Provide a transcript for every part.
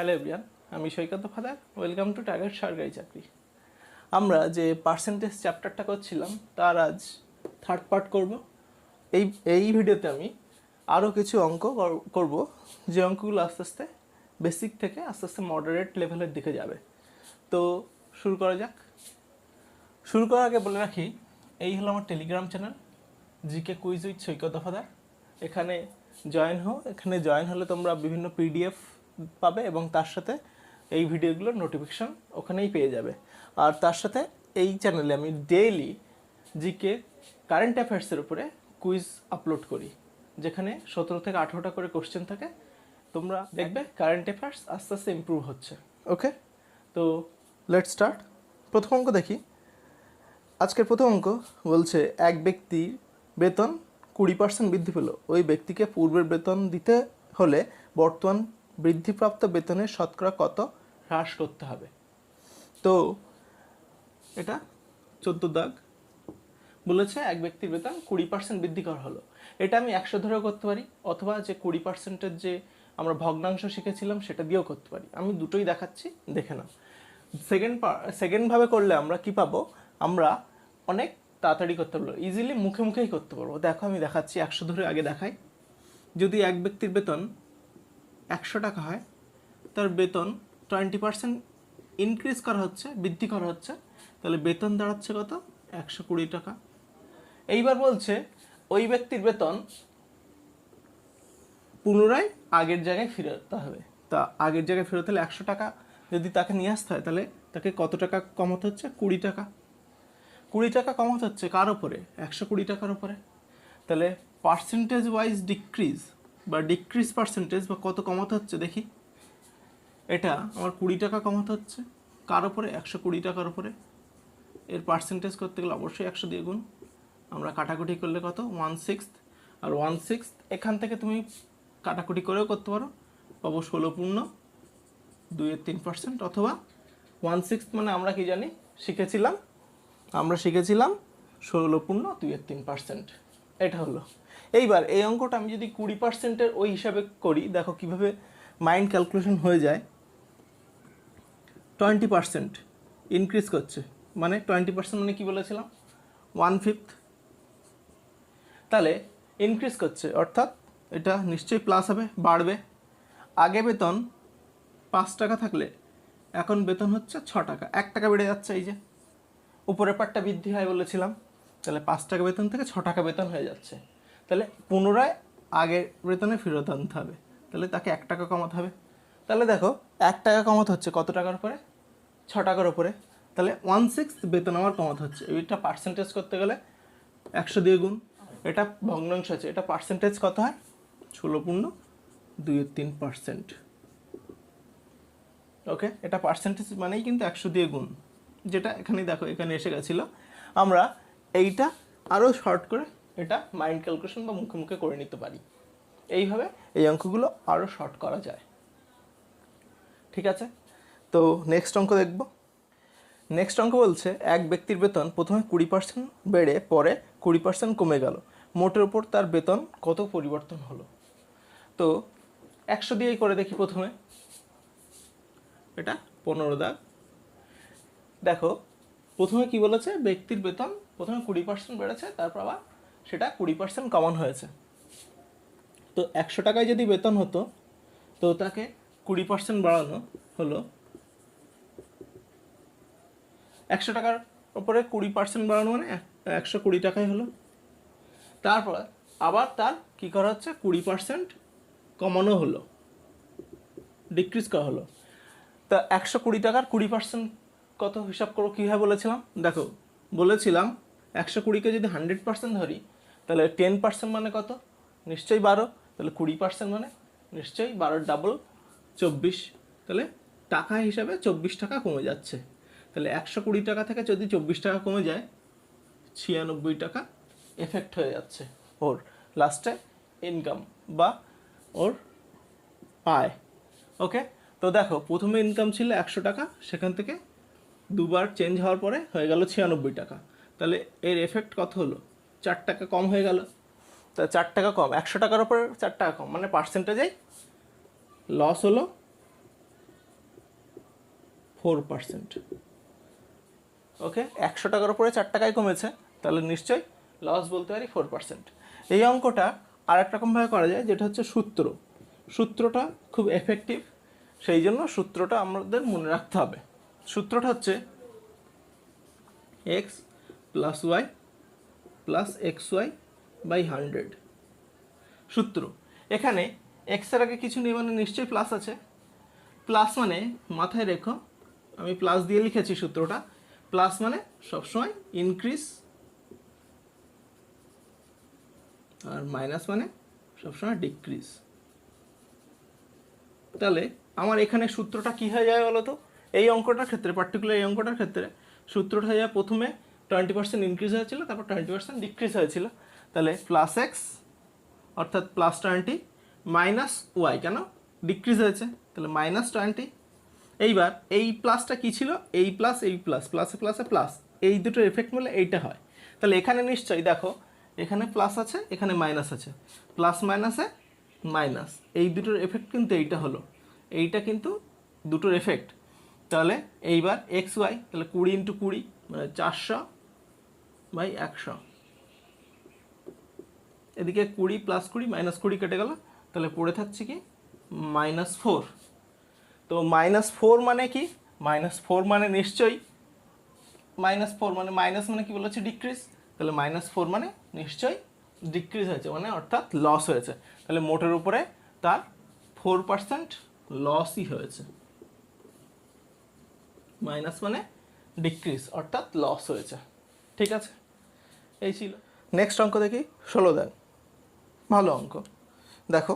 Hello everyone, আমি সৈকত father. Welcome to target সরকারি চাকরি। আমরা যে পার্সেন্টেজ চ্যাপ্টারটা করছিলাম তার আজ থার্ড পার্ট করব। এই ভিডিওতে আমি আরও কিছু অঙ্ক করব, যে অঙ্কগুলো আস্তে আস্তে বেসিক থেকে আস্তে আস্তে মডারেট লেভেলের দিকে যাবে। তো শুরু করা যাক। শুরু করার আগে বলে রাখি, এই হলো আমার Telegram channel GK quiz with Saikat father. এখানে জয়েন হও। এখানে জয়েন হলে তোমরা বিভিন্ন পিডিএফ পাবে এবং তার সাথে এই ভিডিওগুলোর নোটিফিকেশান ওখানেই পেয়ে যাবে। আর তার সাথে এই চ্যানেলে আমি ডেইলি জিকে কারেন্ট অ্যাফেয়ার্সের উপরে কুইজ আপলোড করি, যেখানে 17 থেকে 18টা করে কোশ্চেন থাকে। তোমরা দেখবে কারেন্ট অ্যাফেয়ার্স আস্তে আস্তে ইমপ্রুভ হচ্ছে। ওকে, তো লেটস স্টার্ট। প্রথম অঙ্ক দেখি। আজকের প্রথম অঙ্ক বলছে, এক ব্যক্তির বেতন 20% বৃদ্ধি পেল। ওই ব্যক্তিকে পূর্বের বেতন দিতে হলে বর্তমান বৃদ্ধিপ্রাপ্ত বেতনের শতকরা কত হ্রাস করতে হবে। তো এটা 14 দাগ বলেছে এক ব্যক্তির বেতন 20% বৃদ্ধি করা হলো। এটা আমি 100 ধরেও করতে পারি, অথবা যে 20%-এর যে আমরা ভগ্নাংশ শিখেছিলাম সেটা দিয়েও করতে পারি। আমি দুটোই দেখাচ্ছি, দেখে নাও। সেকেন্ডভাবে করলে আমরা কি পাবো? আমরা অনেক তাড়াতাড়ি করতে পারবো, ইজিলি মুখে মুখেই করতে পারবো। দেখো আমি দেখাচ্ছি, 100 ধরে আগে দেখাই। যদি এক ব্যক্তির বেতন 100 টাকা হয়, তার বেতন 20% ইনক্রিজ করা হচ্ছে, বৃদ্ধি করা হচ্ছে, তাহলে বেতন দাঁড়াচ্ছে কত? 120 টাকা। এইবার বলছে ওই ব্যক্তির বেতন পুনরায় আগের জায়গায় ফেরতে হবে। তা আগের জায়গায় ফেরত হলে 100 টাকা যদি তাকে নিয়ে আসতে হয়, তাহলে তাকে কত টাকা কমাতে হচ্ছে? 20 টাকা। 20 টাকা কমাতে হচ্ছে কার ওপরে? 120 টাকার ওপরে। তাহলে পার্সেন্টেজ ওয়াইজ ডিক্রিজ বা ডিক্রিজ পার্সেন্টেজ বা কত কমাতে হচ্ছে দেখি। এটা আমার 20 টাকা কমাতে হচ্ছে কার ওপরে? 120 টাকার ওপরে। এর পার্সেন্টেজ করতে গেলে অবশ্যই 100 দিয়ে গুণ। আমরা কাটাকুটি করলে কত? 1/6। আর 1/6 এখান থেকে তুমি কাটাকুটি করেও করতে পারো, পাবো 16.2-3%, অথবা 1/6 মানে আমরা কি জানি শিখেছিলাম 16.2-3%। এটা হলো। এইবার এই অঙ্কটা আমি যদি 20%-এর ওই হিসাবে করি, দেখো কিভাবে মাইন্ড ক্যালকুলেশন হয়ে যায়। 20% ইনক্রিজ করছে, মানে 20% মানে কি বলেছিলাম? 1/5। তাহলে ইনক্রিজ করছে অর্থাৎ এটা নিশ্চয়ই প্লাস হবে, বাড়বে। আগে বেতন 5 টাকা থাকলে এখন বেতন হচ্ছে 6 টাকা, 1 টাকা বেড়ে যাচ্ছে। এই যে উপরের পার্টটা বৃদ্ধি হয় বলেছিলাম, তাহলে 5 টাকা বেতন থেকে 6 টাকা বেতন হয়ে যাচ্ছে। তাহলে পুনরায় আগের বেতনে ফেরত আনতে হবে, তাহলে তাকে 1 টাকা কমাতে হবে। তাহলে দেখো 1 টাকা কমাতে হচ্ছে কত টাকার উপরে? 6 টাকার উপরে। তাহলে 1/6 বেতন আমার কমাতে হচ্ছে। এইটা পার্সেন্টেজ করতে গেলে 100 দিয়ে গুণ। এটা ভগ্নাংশ আছে, এটা পার্সেন্টেজ কত হয়? 16.2-3%। ওকে, এটা পার্সেন্টেজ মানেই কিন্তু 100 দিয়ে গুণ, যেটা এখানে দেখো এখানে এসে গেছিলো। আমরা এইটা আরও শর্ট করে এটা মাইন্ড ক্যালকুলেশন বা মুখে মুখে করে নিতে পারি। এইভাবে এই অঙ্কগুলো আরও শর্ট করা যায়। ঠিক আছে, তো নেক্সট অঙ্ক দেখব। নেক্সট অঙ্ক বলছে, এক ব্যক্তির বেতন প্রথমে 20% বেড়ে পরে 20% কমে গেল। মোটের ওপর তার বেতন কত পরিবর্তন হলো? তো 100 দিয়েই করে দেখি প্রথমে। এটা 15 দাগ। দেখো প্রথমে কি বলেছে? ব্যক্তির বেতন প্রথমে 20% বেড়েছে, তারপর আবার সেটা 20% কমানো হয়েছে। তো 100 টাকায় যদি বেতন হতো, তো তাকে 20% বাড়ানো হলো। 100 টাকার উপরে 20% বাড়ানো মানে 120 টাকাই হলো। তারপর আবার তার কী করা হচ্ছে? 20% কমানো হলো, ডিক্রিজ করা হলো। তা 120 টাকার 20% কত হিসাব করো? কীভাবে বলেছিলাম? দেখো বলেছিলাম 120কে যদি 100% ধরি, তাহলে 10% মানে কত? নিশ্চয়ই 12। তাহলে 20% মানে নিশ্চয়ই 12 ডাবল 24। তাহলে টাকা হিসাবে 24 টাকা কমে যাচ্ছে। তাহলে 120 টাকা থেকে যদি 24 টাকা কমে যায়, 96 টাকা এফেক্ট হয়ে যাচ্ছে ওর লাস্টে ইনকাম বা ওর আয়। ওকে, তো দেখো প্রথমে ইনকাম ছিল 100 টাকা, সেখান থেকে দুবার চেঞ্জ হওয়ার পরে হয়ে গেল 96 টাকা। তাহলে এর এফেক্ট কত হলো? 4 টাকা কম হয়ে গেল। তা 4 টাকা কম, 100 টাকার উপর 4 টাকা কম, মানে পার্সেন্টেজেই লস হলো 4%। ওকে, 100 টাকার উপরে 4 টাকায় কমেছে, তাহলে নিশ্চয়ই লস বলতে পারি 4%। এই অঙ্কটা আর এক রকমভাবে করা যায়, যেটা হচ্ছে সূত্রটা খুব এফেক্টিভ, সেই জন্য সূত্রটা আমাদের মনে রাখতে হবে। সূত্রটা হচ্ছে x plus Y plus X Y by 100। সূত্র এখানে এক্সের আগে কিছু নেই মানে নিশ্চয়ই প্লাস আছে। প্লাস মানে মাথায় রেখো, আমি প্লাস দিয়ে লিখেছি সূত্রটা। প্লাস মানে সবসময় ইনক্রিজ, আর মাইনাস মানে সবসময় ডিক্রিজ। তাহলে আমার এখানে সূত্রটা কি হয়ে যায় বলো তো? এই অঙ্কটার ক্ষেত্রে, পার্টিকুলার এই অঙ্কটার ক্ষেত্রে সূত্রটা হয়ে যায়, প্রথমে 20% ইনক্রিজ হয়েছিল, তারপর 20% ডিক্রিজ হয়েছিল। তাহলে প্লাস এক্স অর্থাৎ প্লাস 20 মাইনাস ওয়াই, কেন ডিক্রিজ হয়েছে, তাহলে মাইনাস 20। এইবার এই প্লাসটা কি ছিল, এই প্লাস প্লাসে প্লাসে প্লাস, এই দুটোর এফেক্ট মিলে এইটা হয়। তাহলে এখানে নিশ্চয়ই দেখো, এখানে প্লাস আছে, এখানে মাইনাস আছে, প্লাস মাইনাসে মাইনাস, এই দুটোর এফেক্ট কিন্তু এইটা হলো, এইটা কিন্তু দুটোর এফেক্ট। তাহলে এইবার এক্স ওয়াই, তাহলে 20 × 20 মানে 400 বাই 100। এদিকে 20 + 20 - 20 কেটে গেল, তাহলে পড়ে থাকছে কি -4। তো -4 মানে কি? -4 মানে নিশ্চয়ই -4 মানে মাইনাস মানে কি বলেছে, ডিক্রিজ। তাহলে -4 মানে নিশ্চয়ই ডিক্রিজ হয়েছে, মানে অর্থাৎ লস হয়েছে। তাহলে মোটের উপরে তার 4% লসই হয়েছে। মাইনাস মানে ডিক্রিজ অর্থাৎ লস হয়েছে। ঠিক আছে, এই ছিল। নেক্সট অঙ্ক দেখি, 16 দেন। ভালো অঙ্ক। দেখো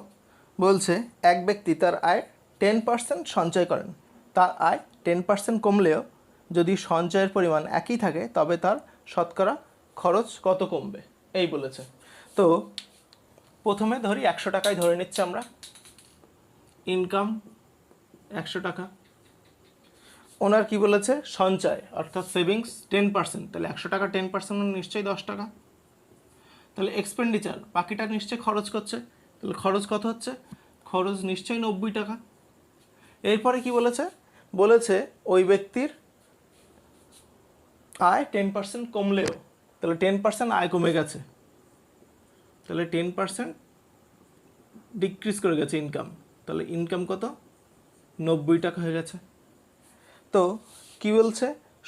বলছে, এক ব্যক্তি তার আয় 10% সঞ্চয় করেন। তার আয় 10% কমলেও যদি সঞ্চয়ের পরিমাণ একই থাকে, তবে তার শতকরা খরচ কত কমবে, এই বলেছে। তো প্রথমে ধরি 100 টাকায় ধরে নিচ্ছি আমরা, ইনকাম 100 টাকা। ওনার কি বলেছে, সঞ্চয় অর্থাৎ সেভিংস 10%, তাহলে 100 টাকা 10% নিশ্চয়ই 10 টাকা। তাহলে এক্সপেন্ডিচার, বাকিটা নিশ্চয়ই খরচ করছে, তাহলে খরচ কত হচ্ছে, খরচ নিশ্চয়ই 90 টাকা। এরপরে কি বলেছে, বলেছে ওই ব্যক্তির আয় 10% কমলেও, তাহলে 10% আয় কমে গেছে, তাহলে 10% ডিক্রিজ করে গেছে ইনকাম, তাহলে ইনকাম কত, 90 টাকা হয়ে গেছে। তো কি বলছে,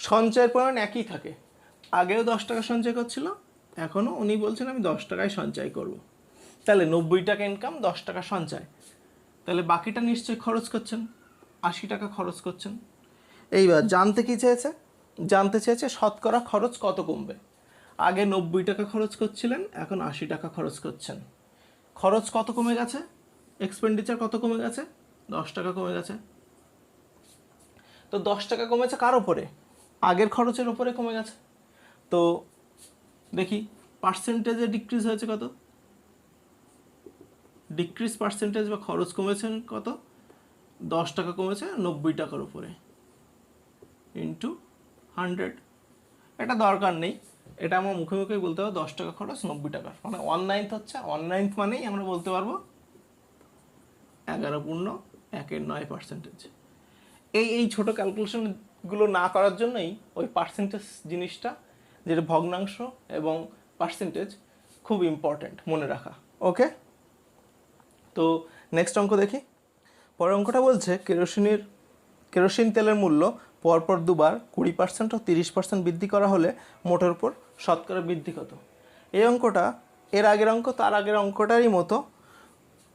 সঞ্চয়ের পরিমাণ একই থাকে, আগেও 10 টাকা সঞ্চয় করছিল, এখনও উনি বলছেন আমি 10 টাকায় সঞ্চয় করব। তাহলে 90 টাকা ইনকাম, 10 টাকা সঞ্চয়, তাহলে বাকিটা নিশ্চয়ই খরচ করছেন, 80 টাকা খরচ করছেন। এইবার জানতে কি চেয়েছে, জানতে চেয়েছে শতকরা খরচ কত কমবে। আগে 90 টাকা খরচ করছিলেন, এখন 80 টাকা খরচ করছেন, খরচ কত কমে গেছে, এক্সপেন্ডিচার কত কমে গেছে, 10 টাকা কমে গেছে। তো 10 টাকা কমেছে কার ওপরে, আগের খরচের ওপরে কমে গেছে। তো দেখি পার্সেন্টেজে ডিক্রিজ হয়েছে কত, ডিক্রিজ পার্সেন্টেজ বা খরচ কমেছে কত, 10 টাকা কমেছে 90 টাকার উপরে, ইন্টু 100। এটা দরকার নেই, এটা আমার মুখে মুখেই বলতে হবে, 10 টাকা খরচ 90 টাকা, মানে 1/9 হচ্ছে, 1/9 মানেই আমরা বলতে পারবো 11.1%। এই ছোটো ক্যালকুলেশনগুলো না করার জন্যই ওই পার্সেন্টেজ জিনিসটা, যেটা ভগ্নাংশ এবং পার্সেন্টেজ, খুব ইম্পর্ট্যান্ট মনে রাখা। ওকে, তো নেক্সট অঙ্ক দেখি। পরের অঙ্কটা বলছে, কেরোসিন তেলের মূল্য পরপর দুবার 20% ও 30% বৃদ্ধি করা হলে মোটের উপর শতকরা বৃদ্ধি কত। এই অঙ্কটা এর আগের অঙ্ক, তার আগের অঙ্কটারই মতো।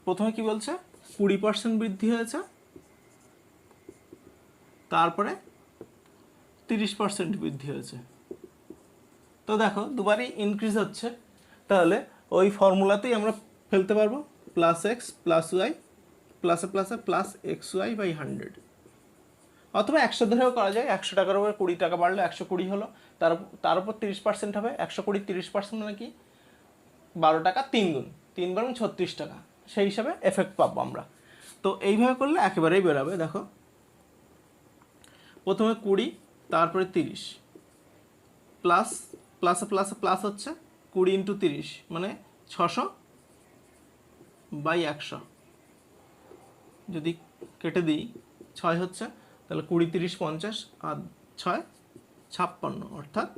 প্রথমে কি বলছে, 20% বৃদ্ধি হয়েছে, তারপরে 30% বৃদ্ধি হয়েছে। তো দেখো দুবারই ইনক্রিজ হচ্ছে, তাহলে ওই ফর্মুলাতেই আমরা ফেলতে পারবো, প্লাস এক্স প্লাস ওয়াই প্লাসে প্লাসে প্লাস এক্স ওয়াই বাই 100। অথবা 100 ধরেও করা যায়, 100 টাকার উপরে 20 টাকা বাড়লো 120 হলো, তার উপর 30% হবে, 120 30% মানে কি 12 টাকা 3 গুণ, 3 × 36 টাকা, সেই হিসাবে এফেক্ট পাবো আমরা। তো এইভাবে করলে একেবারেই বেরোবে। দেখো প্রথমে 20, তারপরে 30, প্লাস প্লাসে প্লাসে প্লাস হচ্ছে 20 × 30 মানে 600 বাই 100, যদি কেটে দিই 6 হচ্ছে, তাহলে 20, 30, 50 আর 6 56, অর্থাৎ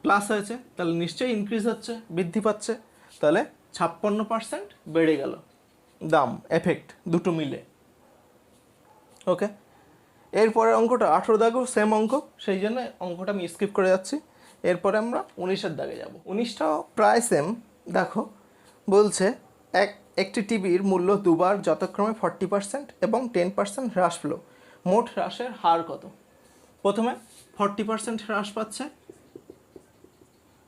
প্লাস হয়েছে, তাহলে নিশ্চয়ই ইনক্রিজ হচ্ছে, বৃদ্ধি পাচ্ছে। তাহলে 56% বেড়ে গেল দাম, এফেক্ট দুটো মিলে। ওকে, এরপরের অঙ্কটা 18 দাগেও সেম অঙ্ক, সেই জন্য অঙ্কটা আমি স্কিপ করে যাচ্ছি। এরপরে আমরা 19-এর দাগে যাব। 19টাও প্রায় সেম। দেখো বলছে একটি টিভির মূল্য দুবার যথাক্রমে 40% এবং 10% হ্রাস পেল, মোট হ্রাসের হার কত? প্রথমে 40% হ্রাস পাচ্ছে,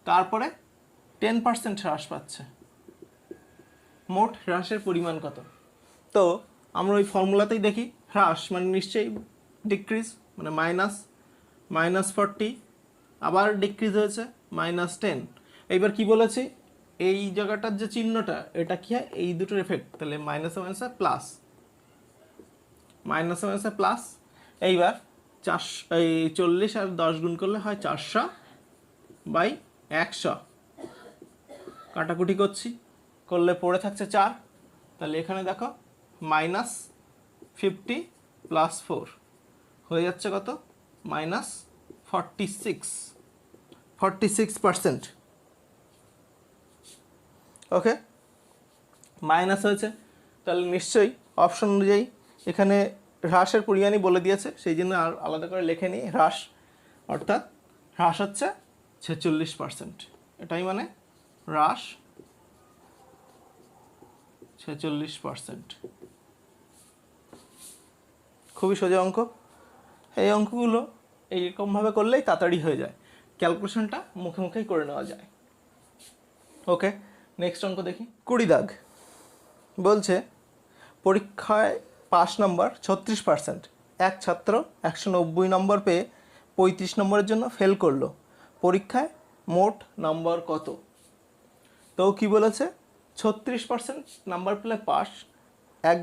তারপরে 10% হ্রাস পাচ্ছে, মোট হ্রাসের পরিমাণ কত? তো আমরা ওই ফর্মুলাতেই দেখি, হ্রাস মানে নিশ্চয়ই ডিক্রিজ, মানে -40, আবার ডিক্রিজ হয়েছে -10। এইবার কি বলেছি, এই জায়গাটার যে চিহ্নটা, এটা কি হয়, এই দুটোর এফেক্ট, তাহলে মাইনাসে মাইনাসে প্লাস, মাইনাসে মাইনাসে প্লাস। এইবার 40 আর 10 গুণ করলে হয় 400/100, কাটাকুটি করছি, করলে পড়ে থাকছে 4, তাহলে এখানে দেখো -50 + 4 হয়ে যাচ্ছে কত, -46%। ওকে, মাইনাস হয়েছে, তাহলে নিশ্চয়ই অপশন অনুযায়ী এখানে হ্রাসের পরিমাণই বলে দিয়েছে, সেই জন্য আর আলাদা করে লেখে নিই হ্রাস, অর্থাৎ হ্রাস হচ্ছে 46%। এটাই মানে হ্রাস 46%। খুবই সোজা অঙ্ক। এই অঙ্কগুলো এইরকমভাবে করলেই তাড়াতাড়ি হয়ে যায়, ক্যালকুলেশনটা মুখে মুখেই করে নেওয়া যায়। ওকে, নেক্সট অঙ্ক দেখি। 20 দাগ বলছে পরীক্ষায় পাস নম্বর 36%, এক ছাত্র 190 নম্বর পেয়ে 35 নম্বরের জন্য ফেল করলো, পরীক্ষায় মোট নম্বর কত? তো কি বলেছে, 36% নাম্বার পেলে পাস, এক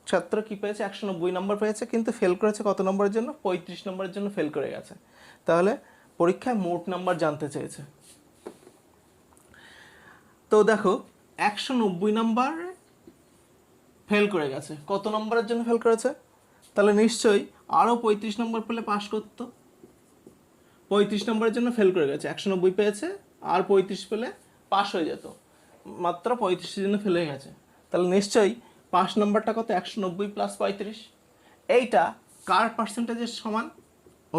ছাত্র কি পেয়েছে, 190 নম্বর পেয়েছে, কিন্তু ফেল করেছে কত নম্বরের জন্য, 35 নম্বরের জন্য ফেল করে গেছে। তাহলে পরীক্ষায় মোট নাম্বার জানতে চেয়েছে। তো দেখো 190 নাম্বার ফেল করে গেছে, কত নম্বরের জন্য ফেল করেছে, তাহলে নিশ্চয়ই আরও 35 নম্বর পেলে পাস করতো। 35 নম্বরের জন্য ফেল করে গেছে, 190 পেয়েছে, আর 35 পেলে পাস হয়ে যেত, মাত্র 35-এর জন্য ফেল হয়ে গেছে। তাহলে নিশ্চয়ই পাস নাম্বারটা কত, 190 + 35। এইটা কার পার্সেন্টেজের সমান,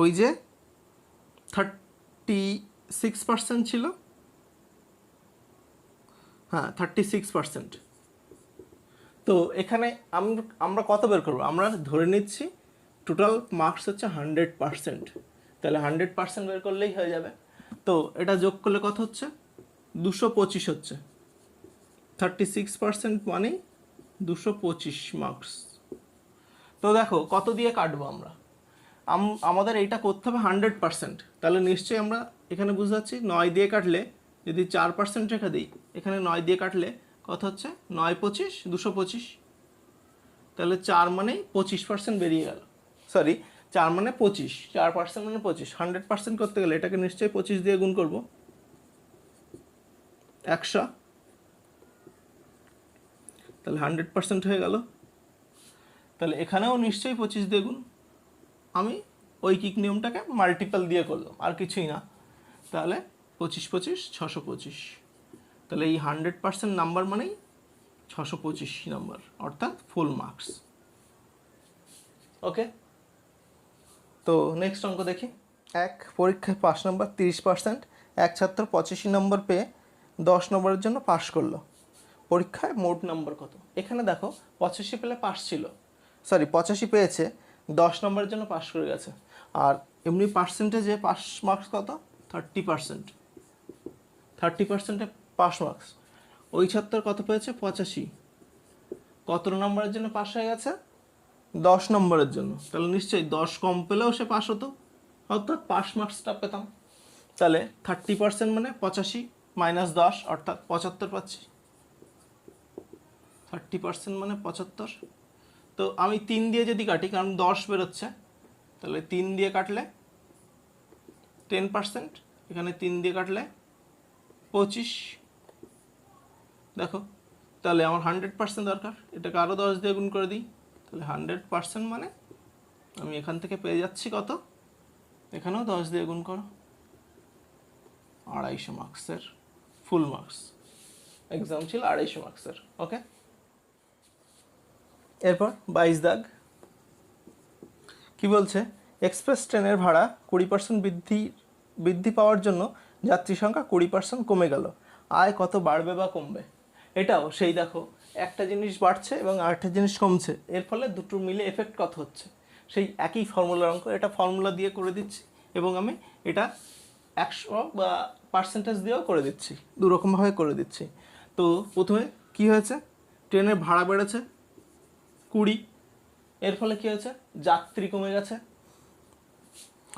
ওই যে 36% ছিল, হ্যাঁ 36%। তো এখানে আমরা কত বের করবো, আমরা ধরে নিচ্ছি টোটাল মার্কস হচ্ছে 100%, তাহলে 100% বের করলেই হয়ে যাবে। তো এটা যোগ করলে কত হচ্ছে, 225 হচ্ছে, 36% মানে 225 মার্কস। তো দেখো কত দিয়ে কাটবো আমরা, আমাদের এইটা করতে হবে 100%, তাহলে নিশ্চয়ই আমরা এখানে বুঝতে পারছি 9 দিয়ে কাটলে, যদি 4% রেখে দিই, এখানে 9 দিয়ে কাটলে কত হচ্ছে, 9 25 225, তাহলে 4 মানেই 25% বেরিয়ে গেল, সরি 4 মানে 25, 4% মানে 25, 100% করতে গেলে এটাকে নিশ্চয়ই 25 দিয়ে গুণ করবো, 100, তাহলে 100% হয়ে গেল। তাহলে এখানেও নিশ্চয়ই 25 দিয়ে গুণ, আমি ঐকিক নিয়মটাকে মাল্টিপল দিয়ে করলাম, আর কিছুই না। তাহলে 25 25 625, তাহলে এই 100% নাম্বার মানেই 625 নাম্বার, অর্থাৎ ফুল মার্কস। ওকে, তো নেক্সট অঙ্ক দেখি। এক পরীক্ষায় পাস নম্বর 30%, এক ছাত্র 85 নম্বর পেয়ে 10 নম্বরের জন্য পাস করলো, পরীক্ষায় মোট নম্বর কত? এখানে দেখো 85 পেলে পাস ছিল, সরি 85 পেয়েছে, 10 নম্বরের জন্য পাস করে গেছে, আর এমনি পার্সেন্টেজে পাস মার্কস কত, 30%, 30%-এ পাস মার্কস। ওই ছাত্র কত পেয়েছে, 85, কত নম্বরের জন্য পাস হয়ে গেছে, 10 নম্বরের জন্য, তাহলে নিশ্চয়ই 10 কম পেলেও সে পাস হতো, অর্থাৎ পাস মার্কসটা পেতাম। তাহলে 30% মানে 85 - 10, অর্থাৎ 75 পাচ্ছি, 30% মানে 75। তো আমি 3 দিয়ে যদি কাটি, কারণ 10 বেরোচ্ছে, তাহলে 3 দিয়ে কাটলে 10%, এখানে 3 দিয়ে কাটলে 25, দেখো তাহলে আমার 100% দরকার, এটাকে আরও 10 দিয়ে গুণ করে দিই, তাহলে 100% মানে আমি এখান থেকে পেয়ে যাচ্ছি কত, এখানেও 10 দিয়ে গুণ করো, 250 মার্কসের ফুল মার্কস। এক্সাম ছিল 250 মার্কসের। ওকে, এরপর 22 দাগ কি বলছে, এক্সপ্রেস ট্রেনের ভাড়া 20% বৃদ্ধি পাওয়ার জন্য যাত্রী সংখ্যা 20% কমে গেল, আয় কত বাড়বে বা কমবে? এটাও সেই দেখো, একটা জিনিস বাড়ছে এবং আরেকটা জিনিস কমছে, এর ফলে দুটো মিলে এফেক্ট কত হচ্ছে, সেই একই ফর্মুলার অঙ্ক। এটা ফর্মুলা দিয়ে করে দিচ্ছি এবং আমি এটা 100 বা পার্সেন্টেজ দিয়েও করে দিচ্ছি, দুরকমভাবে করে দিচ্ছি। তো প্রথমে কি হয়েছে, ট্রেনের ভাড়া বেড়েছে 20, এর ফলে কী হয়েছে, যাত্রী কমে গেছে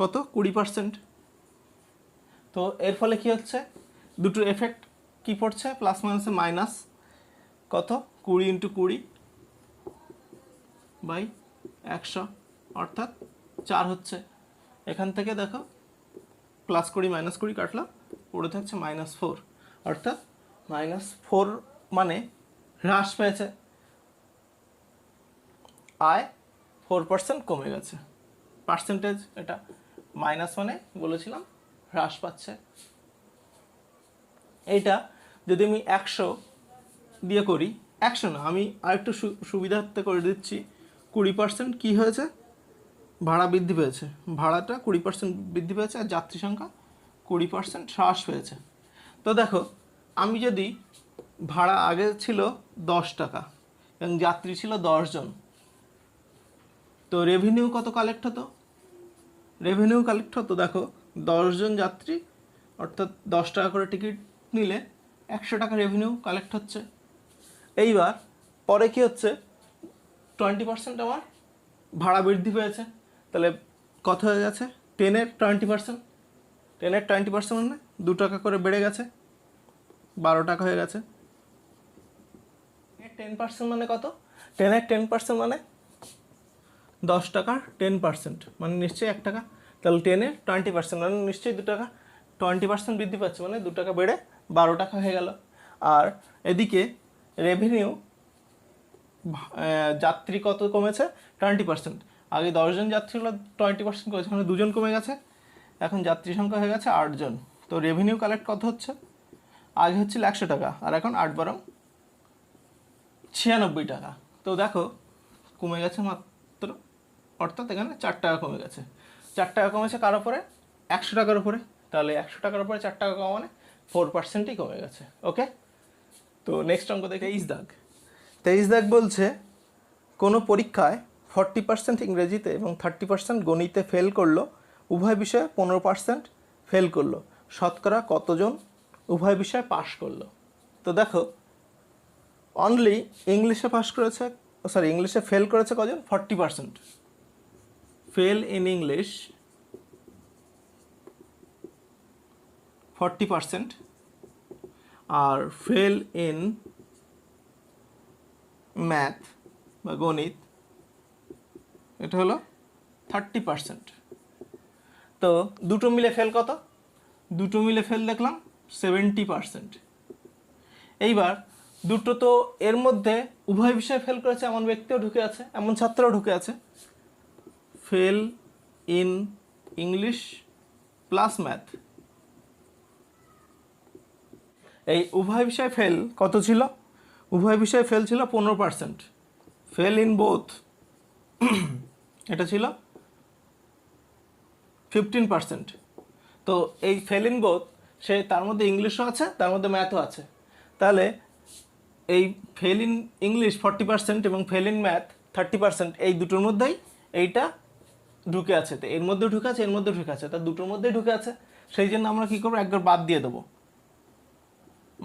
কত, 20%। তো এর ফলে কি হচ্ছে, দুটো এফেক্ট কি পড়ছে, প্লাস মাইনাসে মাইনাস কত, 20 × 20/100 অর্থাৎ 4 হচ্ছে। এখান থেকে দেখো +20 -20 কাটলাম, পড়ে থাকছে -4, অর্থাৎ -4 মানে হ্রাস পেয়েছে, আয় 4% কমে গেছে। পার্সেন্টেজ এটা, মাইনাস মানে বলেছিলাম হ্রাস পাচ্ছে। এইটা যদি আমি 100 দিয়ে করি, 100 না, আমি আরেকটু সুবিধার্থে করে দিচ্ছি, 20% কী হয়েছে, ভাড়া বৃদ্ধি পেয়েছে, ভাড়াটা 20% বৃদ্ধি পেয়েছে, আর যাত্রী সংখ্যা 20% হ্রাস পেয়েছে। তো দেখো, আমি যদি ভাড়া আগে ছিল 10 টাকা এবং যাত্রী ছিল 10 জন, তো রেভিনিউ কত কালেক্ট হতো, রেভিনিউ কালেক্ট হতো দেখো 10 জন যাত্রী অর্থাৎ 10 টাকা করে টিকিট নিলে 100 টাকা রেভিনিউ কালেক্ট হচ্ছে। এইবার পরে কি হচ্ছে, 20% আমার ভাড়া বৃদ্ধি পেয়েছে, তাহলে কত হয়ে গেছে, 10-এর 20%, 10-এর 20% মানে 2 টাকা করে বেড়ে গেছে, 12 টাকা হয়ে গেছে। 10% মানে কত, 10-এর 10% মানে 10 টাকার 10% মানে নিশ্চয়ই 1 টাকা, তাহলে 10-এর 20% মানে নিশ্চয়ই 2 টাকা, 20% বৃদ্ধি পাচ্ছে মানে 2 টাকা বেড়ে 12 টাকা হয়ে গেল। আর এদিকে রেভিনিউ, যাত্রী কত কমেছে, 20%, আগে 10 জন যাত্রী হলো 20% কমেছে, মানে 2 জন কমে গেছে, এখন যাত্রী সংখ্যা হয়ে গেছে 8 জন। তো রেভিনিউ কালেক্ট কত হচ্ছে, আগে হচ্ছিল 100 টাকা, আর এখন 8 × 96 টাকা। তো দেখো কমে গেছে মাত্র, অর্থাৎ এখানে 4 টাকা কমে গেছে। 4 টাকা কমেছে কার উপরে, 100 টাকার উপরে, তাহলে 100 টাকার উপরে 4 টাকা কমা মানে 4%ই কমে গেছে। ওকে, তো নেক্সট অঙ্ক দেখে 23 দাগ বলছে, কোনো পরীক্ষায় 40% ইংরেজিতে এবং 30% গণিতে ফেল করলো, উভয় বিষয়ে 15% ফেল করলো, শতকরা কতজন উভয় বিষয়ে পাশ করলো? তো দেখো, অনলি ইংলিশে পাশ করেছে, ইংলিশে ফেল করেছে কজন, 40%, ফেল ইন ইংলিশ 40%, আর ফেল ইন ম্যাথ বা গণিত এটা হলো 30%। তো দুটো মিলে ফেল কত, দুটো মিলে ফেল দেখলাম 70%। এইবার দুটো তো এর মধ্যে উভয় বিষয়ে ফেল করেছে এমন ব্যক্তিও ঢুকে আছে, এমন ছাত্রও ঢুকে আছে, fail in English plus math. এই উভয় বিষয়ে ফেল কত ছিল, উভয় বিষয়ে ফেল ছিল 15%, ফেল ইন বোথ এটা ছিল 15%। তো এই ফেল ইন বোথ, সে তার মধ্যে ইংলিশও আছে, তার মধ্যে ম্যাথও আছে, তাহলে এই ফেল ইন ইংলিশ 40% এবং ফেল ইন ম্যাথ 30%, এই দুটোর মধ্যেই এইটা ঢুকে আছে। তো এর মধ্যে ঢুকে আছে, এর মধ্যে ঢুকে আছে, তা দুটোর মধ্যেই ঢুকে আছে, সেই জন্য আমরা কী করবো, একবার বাদ দিয়ে দেবো,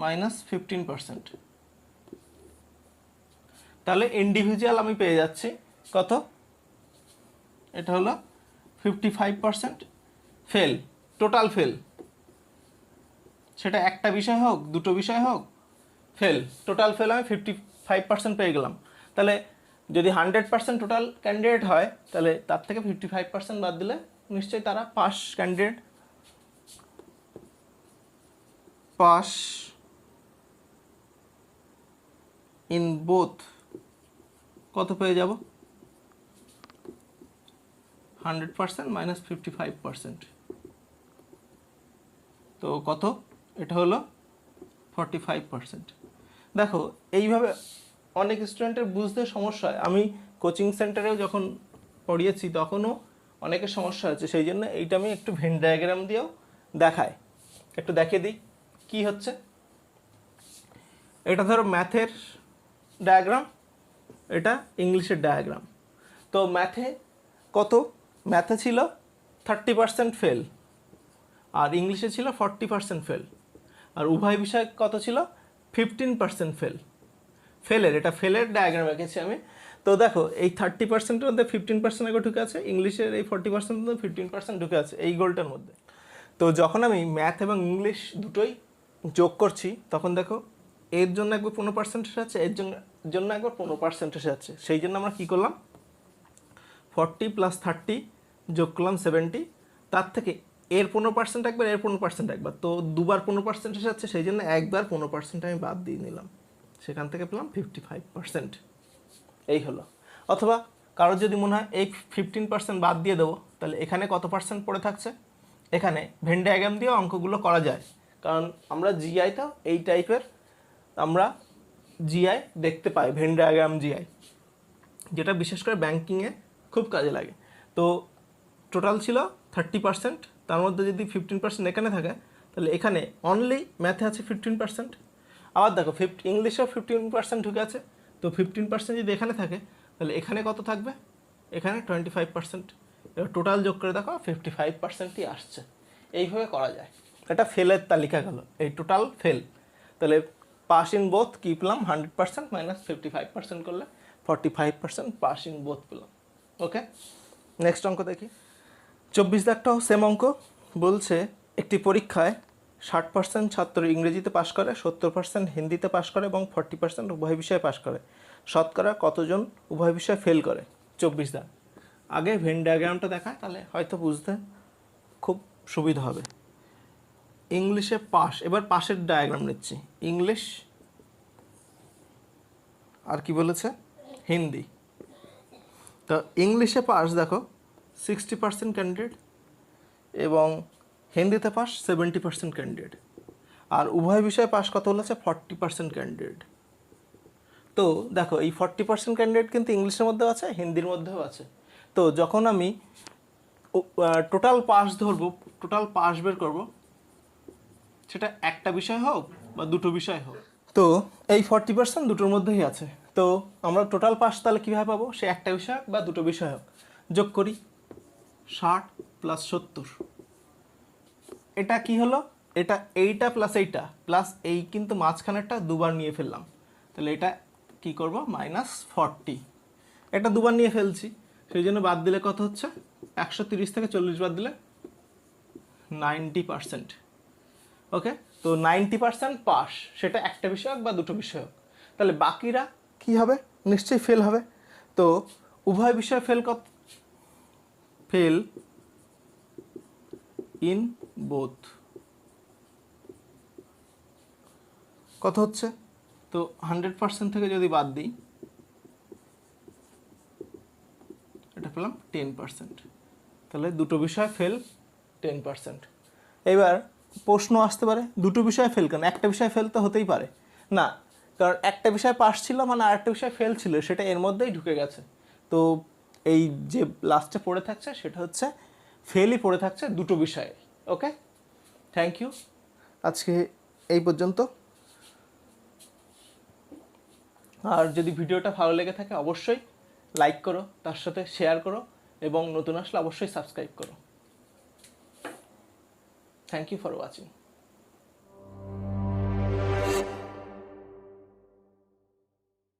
-15%। তাহলে ইন্ডিভিজুয়াল আমি পেয়ে যাচ্ছি কত, এটা হলো 55% ফেল, টোটাল ফেল, সেটা একটা বিষয় হোক দুটো বিষয় হোক, ফেল, টোটাল ফেল আমি 55% পেয়ে গেলাম। তাহলে যদি 100% টোটাল ক্যান্ডিডেট হয়, তাহলে তার থেকে 55% বাদ দিলে নিশ্চয়ই তারা pass candidate, pass in both কত পেয়ে যাব, 100% মাইনাস 55%। তো কত? এটা হলো 45%। দেখো এইভাবে অনেক স্টুডেন্টের বুঝতে সমস্যা হয়। আমি কোচিং সেন্টারেও যখন পড়িয়েছি তখনও অনেকের সমস্যা হচ্ছে, সেই জন্য এইটা আমি একটু ভেন ডায়াগ্রাম দিয়েও দেখাই। একটু দেখিয়ে দিই কী হচ্ছে। এটা ধরো ম্যাথের ডায়াগ্রাম, এটা ইংলিশের ডায়াগ্রাম। তো ম্যাথে কত? ম্যাথে ছিল 30% ফেল, আর ইংলিশে ছিল 40% ফেল, আর উভয় বিষয়ে কত ছিল? 15% ফেল। এটা ফেলের ডায়াগ্রাম এঁকেছি আমি। তো দেখো এই 30%-এর মধ্যে 15% আগে ঢুকে আছে, ইংলিশের এই 40% মধ্যে 15% ঢুকে আছে এই গোলটার মধ্যে। তো যখন আমি ম্যাথ এবং ইংলিশ দুটোই যোগ করছি তখন দেখো এর জন্য একবার 15% আছে, এর জন্য একবার 15% আছে। সেই জন্য আমরা কী করলাম? 40 + 30 যোগ করলাম 70, তার থেকে এর 15% একবার, এর 15% একবার, তো দুবার 15% আছে, সেই জন্য একবার 15% আমি বাদ দিয়ে নিলাম, সেখান থেকে পেলাম 55%। এই হলো। অথবা কারোর যদি মনে হয় এই 15% বাদ দিয়ে দেবো, তাহলে এখানে কত পার্সেন্ট পড়ে থাকছে? এখানে ভেন ডায়াগ্রাম দিয়েও অঙ্কগুলো করা যায়, কারণ আমরা জিআইতেও এই টাইপের আমরা জিআই দেখতে পাই, ভেন ডায়াগ্রাম জিআই, যেটা বিশেষ করে ব্যাংকিংয়ে খুব কাজে লাগে। তো টোটাল ছিল 30%, তার মধ্যে যদি 15% এখানে থাকে তাহলে এখানে অনলি ম্যাথে আছে 15%। আবার দেখো ইংলিশেও 15% ঢুকে আছে, তো 15% যদি এখানে থাকে তাহলে এখানে কত থাকবে? এখানে 25%। এবার টোটাল যোগ করে দেখো 55%ই আসছে। এইভাবে করা যায়। এটা ফেলের তালিকা গেল, এই টোটাল ফেল। তাহলে পাস ইন বোথ কী পেলাম? 100% মাইনাস 55% করলে 45% পাস ইন বোথ পেলাম। ওকে, নেক্সট অঙ্ক দেখি। 24 দাগটাও সেম অঙ্ক। বলছে একটি পরীক্ষায় 60% ছাত্র ইংরেজিতে পাশ করে, 70% হিন্দিতে পাশ করে এবং 40% উভয় বিষয়ে পাশ করে। শতকরা কতজন উভয় বিষয়ে ফেল করে? 24 দাগ। আগে ভেন ডায়াগ্রামটা দেখায়, তাহলে হয়তো বুঝতে খুব সুবিধা হবে। ইংলিশে পাস, এবার পাশের ডায়াগ্রাম নিচ্ছি। ইংলিশ আর কি বলেছে? হিন্দি। তো ইংলিশে পাস দেখো 60% ক্যান্ডিডেট এবং হিন্দিতে পাস 70% ক্যান্ডিডেট, আর উভয় বিষয়ে পাস কত বলেছে? 40% ক্যান্ডিডেট। তো দেখো এই 40% ক্যান্ডিডেট কিন্তু ইংলিশের মধ্যেও আছে, হিন্দির মধ্যেও আছে। তো যখন আমি টোটাল পাস ধরবো, টোটাল পাস বের করব, সেটা একটা বিষয় হোক বা দুটো বিষয় হোক, তো এই 40% দুটোর মধ্যেই আছে। তো আমরা টোটাল পাস তাহলে কীভাবে পাবো? সে একটা বিষয় হোক বা দুটো বিষয় হোক। যোগ করি 60 + 70। এটা কি হলো? এটা এইটা প্লাস এইটা প্লাস এই, কিন্তু মাঝখানেরটা দুবার নিয়ে ফেললাম, তাহলে এটা কি করব? -40। এটা দুবার নিয়ে ফেলছি, সেই জন্য বাদ দিলে কত হচ্ছে? 130 থেকে 40 বাদ দিলে 90%। ওকে, তো 90% পাস, সেটা একটা বিষয় হোক বা দুটো বিষয় হোক। তাহলে বাকিরা কি হবে? নিশ্চয়ই ফেল হবে। তো উভয় বিষয়ে ফেল কত? ফেল ইন বোথ কত হচ্ছে? তো 100% থেকে যদি বাদ দিই, এটা পেলাম 10%। তাহলে দুটো বিষয় ফেল 10%। এবার প্রশ্ন আসতে পারে দুটো বিষয় ফেল কেন? একটা বিষয় ফেল তো হতেই পারে না, কারণ একটা বিষয় পাস ছিল মানে আরেকটা বিষয় ফেল ছিল, সেটা এর মধ্যেই ঢুকে গেছে। তো এই যে লাস্টে পড়ে থাকছে সেটা হচ্ছে ফেলই পড়ে থাকছে দুটো বিষয়ে। ওকে, থ্যাংক ইউ, আজকে এই পর্যন্ত। আর যদি ভিডিওটা ভালো লেগে থাকে অবশ্যই লাইক করো, তার সাথে শেয়ার করো এবং নতুন আসলে অবশ্যই সাবস্ক্রাইব করো। Thank you for watching.